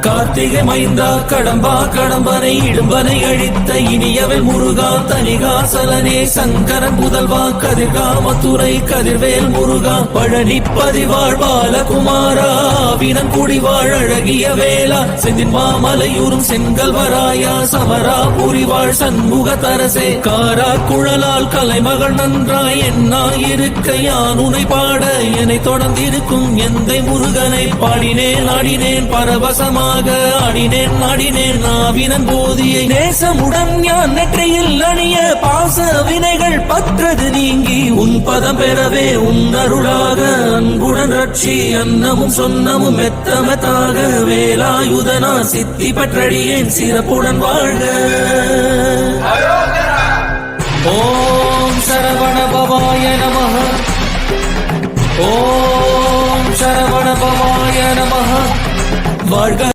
கார்த்திகை மைந்தா கடம்பா கடம்பனை இடும்பனை அழித்த இனியவள் முருகா தனிகாசலனே சங்கரன் புதல்வா கதிர்காமத்துறை கதிர்வேல் முருகா பழனி பதிவாழ் பாலகுமாரா வினன்குடி வாழ் அழகிய வேளா செந்தின் மாமலையூரும் செங்கல்வராயா சமரா புரிவாழ் சண்முக தரசே காரா குழலால் கலைமகள் நன்றாய் என்னாயிருக்க யான் உனை பாட என்னை தொடர்ந்திருக்கும் எந்தை முருகனை பாடினேன் ஆடினேன் பரவசமாக ஆடினேன் ஆடினேன் நாவினன் போதியை நேசமுடன் ஞான் நெற்றியில் அணிய பாச வினைகள் பற்றது நீங்கி உன் பதம் பெறவே உன் அருளாக அன்புடன் ரட்சி அன்னமும் சொன்னமும் மெத்தமெத்தாக வேலாயுதனா சித்தி பற்றடியேன் சிறப்புடன் வாழ்க. ஓம் சரவண பவாய நமஹ. ஓம் சரவண பவாய நமஹ. வாழ்க.